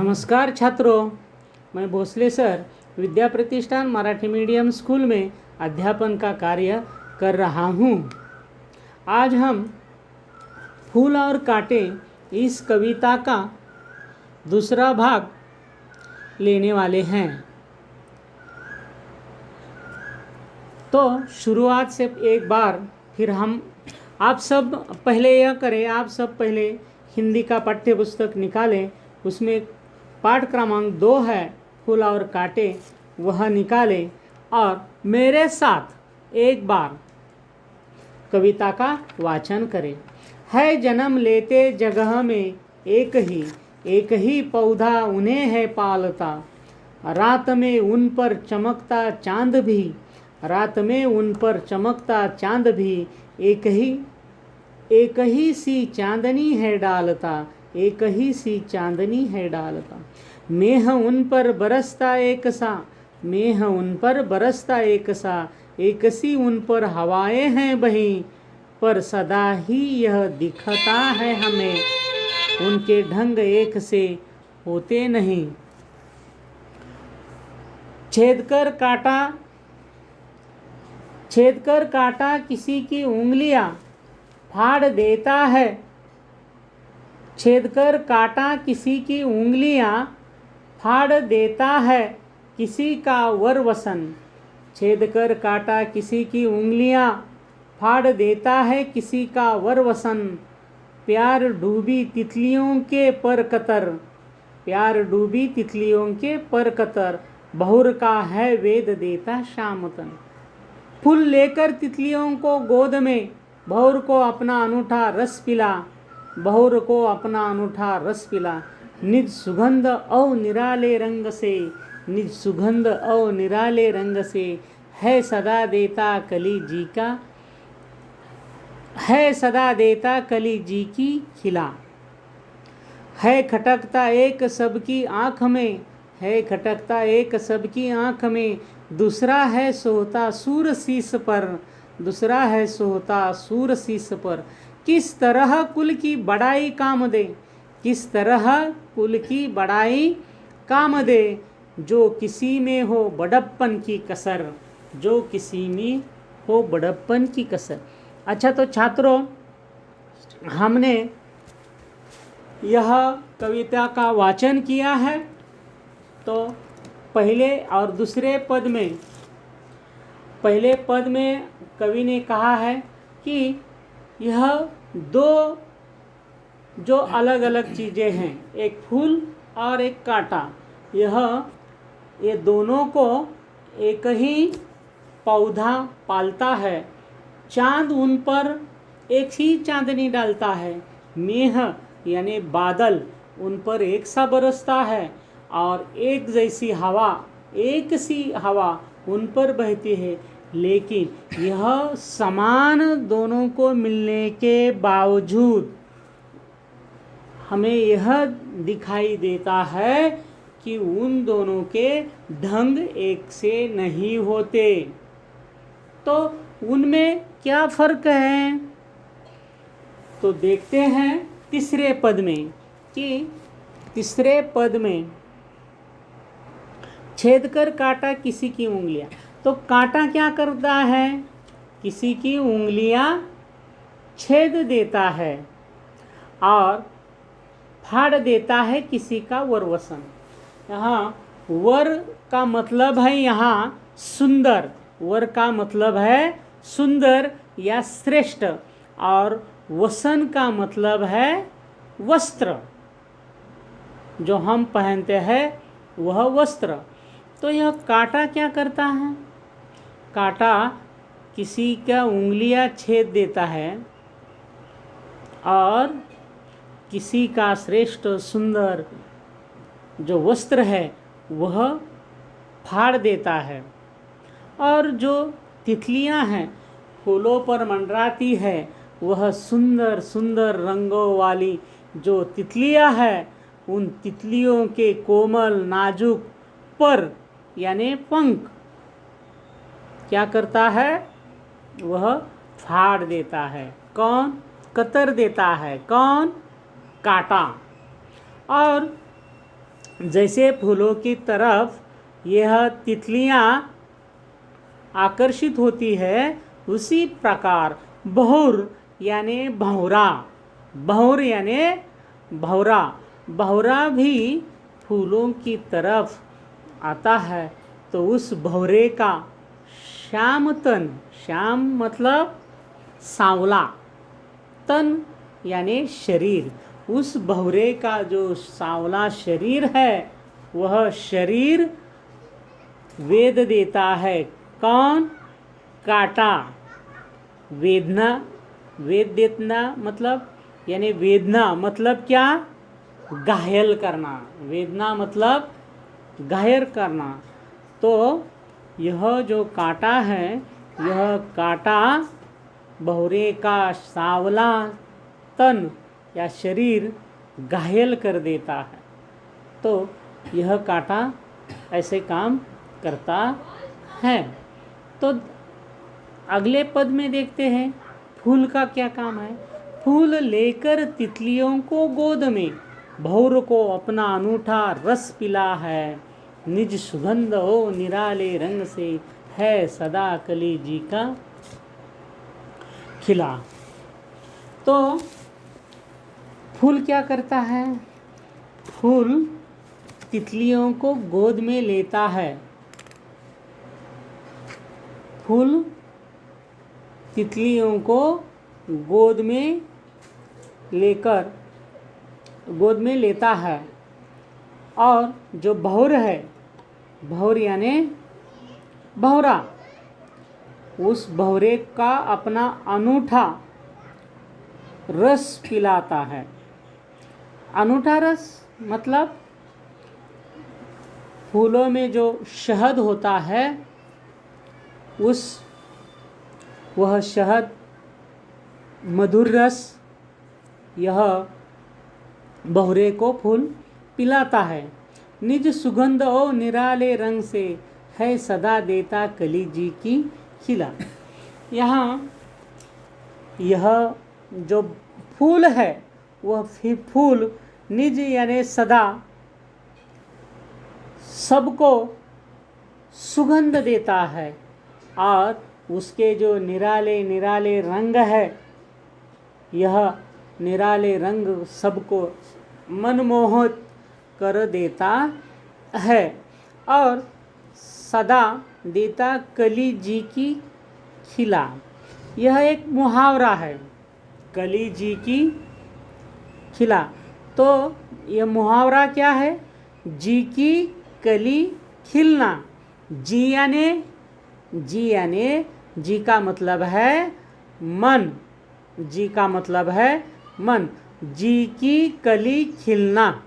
नमस्कार छात्रों, मैं भोसले सर विद्या प्रतिष्ठान मराठी मीडियम स्कूल में अध्यापन का कार्य कर रहा हूँ। आज हम फूल और कांटे इस कविता का दूसरा भाग लेने वाले हैं। तो शुरुआत से एक बार फिर हम आप सब पहले यह करें, आप सब पहले हिंदी का पाठ्य पुस्तक निकालें। उसमें पाठ क्रमांक 2 है फूल और कांटे, वह निकालें और मेरे साथ एक बार कविता का वाचन करें। है जन्म लेते जगह में एक ही पौधा उन्हें है पालता, रात में उन पर चमकता चांद भी, रात में उन पर चमकता चांद भी, एक ही सी चांदनी है डालता, एक ही सी चांदनी है डालता। मेह उन पर बरसता एक सा, मेह उन पर बरसता एक सा, एक सी उन पर हवाएं हैं बही, पर सदा ही यह दिखता है हमें उनके ढंग एक से होते नहीं। छेद कर काटा किसी की उंगलियां फाड़ देता है, छेद कर काटा किसी की उंगलियां फाड़ देता है किसी का वरवसन, छेद कर काटा किसी की उंगलियां फाड़ देता है किसी का वरवसन। प्यार डूबी तितलियों के पर कतर, प्यार डूबी तितलियों के पर कतर, बहुर का है वेद देता शामतन। फूल लेकर तितलियों को गोद में, बहुर को अपना अनूठा रस पिला, बहुर को अपना अनूठा रस पिला। निज सुगंध औ निराले रंग से, निज सुगंध औ निराले रंग से, है सदा देता कली जी का, है सदा देता कली जी की खिला। है खटकता एक सबकी आँख में, है खटकता एक सबकी आँख में, दूसरा है सोता सूर शीस पर, दूसरा है सोता सूर शीस पर। किस तरह कुल की बड़ाई काम दे, किस तरह कुल की बड़ाई काम दे, जो किसी में हो बड़प्पन की कसर, जो किसी में हो बड़प्पन की कसर। अच्छा, तो छात्रों, हमने यह कविता का वाचन किया है। तो पहले और दूसरे पद में, पहले पद में कवि ने कहा है कि यह दो जो अलग अलग चीज़ें हैं, एक फूल और एक कांटा, ये दोनों को एक ही पौधा पालता है। चांद उन पर एक ही चांदनी डालता है। मेह यानी बादल उन पर एक सा बरसता है और एक जैसी हवा, एक सी हवा उन पर बहती है। लेकिन यह समान दोनों को मिलने के बावजूद हमें यह दिखाई देता है कि उन दोनों के ढंग एक से नहीं होते। तो उनमें क्या फर्क है? तो देखते हैं तीसरे पद में कि तीसरे पद में छेद कर काटा किसी की उंगलियां। तो कांटा क्या करता है? किसी की उंगलियां छेद देता है और फाड़ देता है किसी का वरवसन। यहाँ वर का मतलब है यहाँ सुंदर, वर का मतलब है सुंदर या श्रेष्ठ, और वसन का मतलब है वस्त्र, जो हम पहनते हैं वह वस्त्र। तो यह कांटा क्या करता है? कांटा किसी का उंगलियां छेद देता है और किसी का श्रेष्ठ सुंदर जो वस्त्र है वह फाड़ देता है। और जो तितलियां हैं फूलों पर मंडराती है, वह सुंदर सुंदर रंगों वाली जो तितलियां हैं, उन तितलियों के कोमल नाजुक पर यानी पंख क्या करता है? वह फाड़ देता है। कौन? कतर देता है। कौन? कांटा। और जैसे फूलों की तरफ यह तितलियां आकर्षित होती है, उसी प्रकार बहुर यानी भंवरा, बहुर यानी भंवरा, भंवरा भी फूलों की तरफ आता है तो उस भंवरे का श्याम तन, श्याम मतलब सांवला, तन यानी शरीर, उस भंवरे का जो सांवला शरीर है वह शरीर वेद देता है। कौन? काटा, वेदना, वेद देना मतलब यानी वेदना मतलब क्या? घायल करना, वेदना मतलब घायल करना। तो यह जो काटा है, यह काटा बहुरे का सांवला तन या शरीर घायल कर देता है। तो यह काटा ऐसे काम करता है। तो अगले पद में देखते हैं फूल का क्या काम है। फूल लेकर तितलियों को गोद में भौर को अपना अनूठा रस पिला है, निज सुगंध हो निराले रंग से है सदा कली जी का खिला। तो फूल क्या करता है? फूल तितलियों को गोद में लेता है। फूल तितलियों को गोद में लेता है और जो भौर है, भौर यानी भौरा, उस भौरे का अपना अनूठा रस पिलाता है। अनूठा रस मतलब फूलों में जो शहद होता है वह शहद मधुर रस यह बहुरे को फूल पिलाता है। निज सुगंध ओ निराले रंग से है सदा देता कली जी की खिला। यहाँ यह जो फूल है वह फूल निज यानी सदा सबको सुगंध देता है और उसके जो निराले निराले रंग है, यह निराले रंग सबको मनमोहित कर देता है और सदा देता कली जी की खिला। यह एक मुहावरा है, कली जी की खिला। तो यह मुहावरा क्या है? जी की कली खिलना। जी यानी जी का मतलब है मन, जी का मतलब है मन। जी की कली खिलना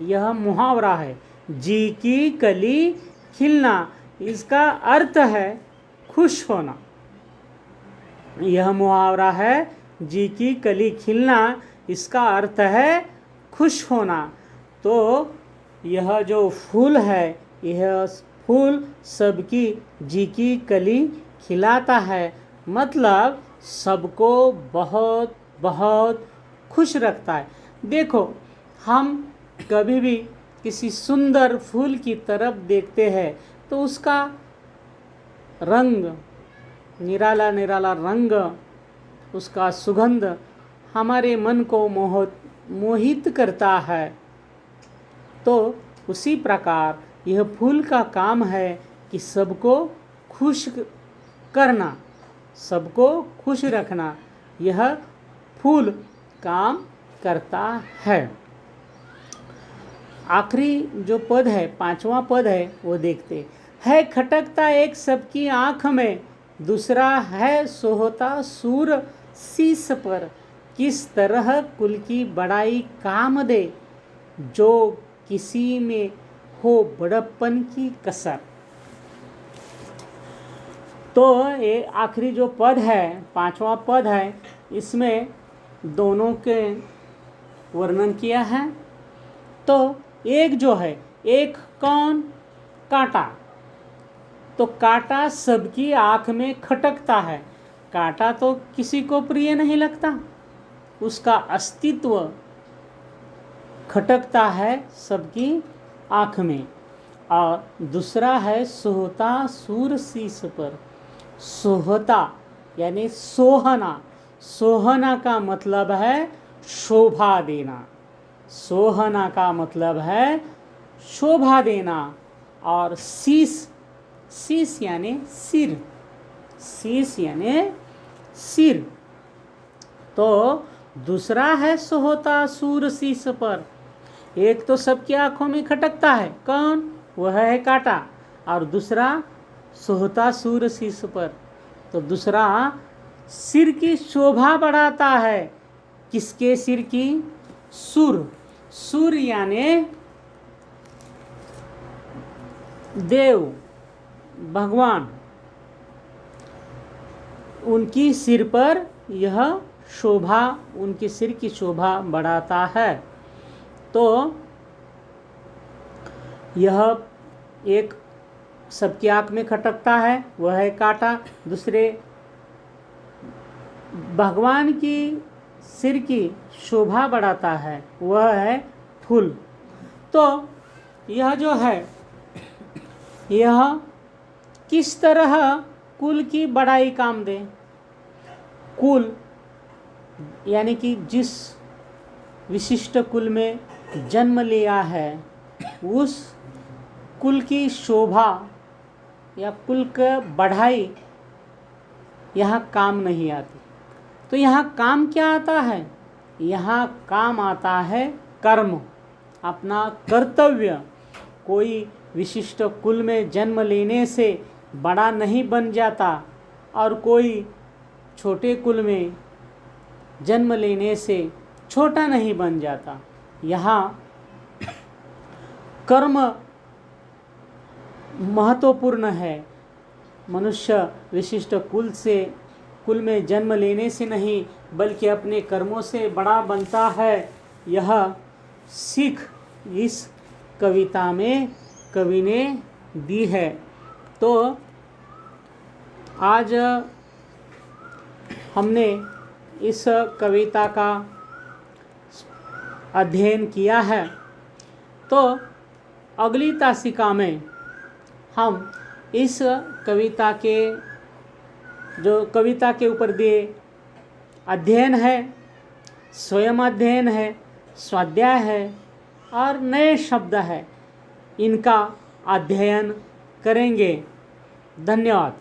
यह मुहावरा है। जी की कली खिलना इसका अर्थ है खुश होना। यह मुहावरा है जी की कली खिलना, इसका अर्थ है खुश होना। तो यह जो फूल है, यह फूल सबकी जी की कली खिलाता है, मतलब सबको बहुत बहुत खुश रखता है। देखो, हम कभी भी किसी सुंदर फूल की तरफ देखते हैं तो उसका रंग, निराला निराला रंग, उसका सुगंध हमारे मन को मोहित करता है। तो उसी प्रकार यह फूल का काम है कि सबको खुश करना, सबको खुश रखना, यह फूल काम करता है। आखिरी जो पद है, 5वां पद है, वो देखते है। खटकता एक सबकी आँख में, दूसरा है सोहता सूर शीस पर, किस तरह कुल की बड़ाई काम दे, जो किसी में हो बड़प्पन की कसर। तो ये आखिरी जो पद है, 5वां पद है, इसमें दोनों के वर्णन किया है। तो एक जो है, एक कौन? कांटा। तो कांटा सबकी आँख में खटकता है। कांटा तो किसी को प्रिय नहीं लगता, उसका अस्तित्व खटकता है सबकी आँख में। और दूसरा है सोहता सूर शीश पर। सोहता यानी सोहना। सोहना का मतलब है शोभा देना। सोहना का मतलब है शोभा देना। और शीश, शीश यानी सिर, शीश यानी सिर। तो दूसरा है सोहता सूर शीश पर। एक तो सबकी आंखों में खटकता है, कौन? वह है कांटा। और दूसरा सोहता सूर शीश पर। तो दूसरा सिर की शोभा बढ़ाता है। किसके सिर की? सुर। सुर यानी देव, भगवान। उनकी सिर पर यह शोभा, उनके सिर की शोभा बढ़ाता है। तो यह एक सबकी आँख में खटकता है, वह है कांटा। दूसरे भगवान की सिर की शोभा बढ़ाता है, वह है फूल। तो यह जो है, यह किस तरह कुल की बड़ाई काम दे। कुल यानी कि जिस विशिष्ट कुल में जन्म लिया है, उस कुल की शोभा या कुल का बढ़ाई यहाँ काम नहीं आती। तो यहाँ काम क्या आता है? यहाँ काम आता है कर्म, अपना कर्तव्य। कोई विशिष्ट कुल में जन्म लेने से बड़ा नहीं बन जाता, और कोई छोटे कुल में जन्म लेने से छोटा नहीं बन जाता। यहाँ कर्म महत्वपूर्ण है। मनुष्य विशिष्ट कुल में जन्म लेने से नहीं, बल्कि अपने कर्मों से बड़ा बनता है। यह सीख इस कविता में कवि ने दी है। तो आज हमने इस कविता का अध्ययन किया है। तो अगली तासिका में हम इस कविता के जो कविता के ऊपर दिए अध्ययन है, स्वयं अध्ययन है, स्वाध्याय है और नए शब्द है, इनका अध्ययन करेंगे। धन्यवाद।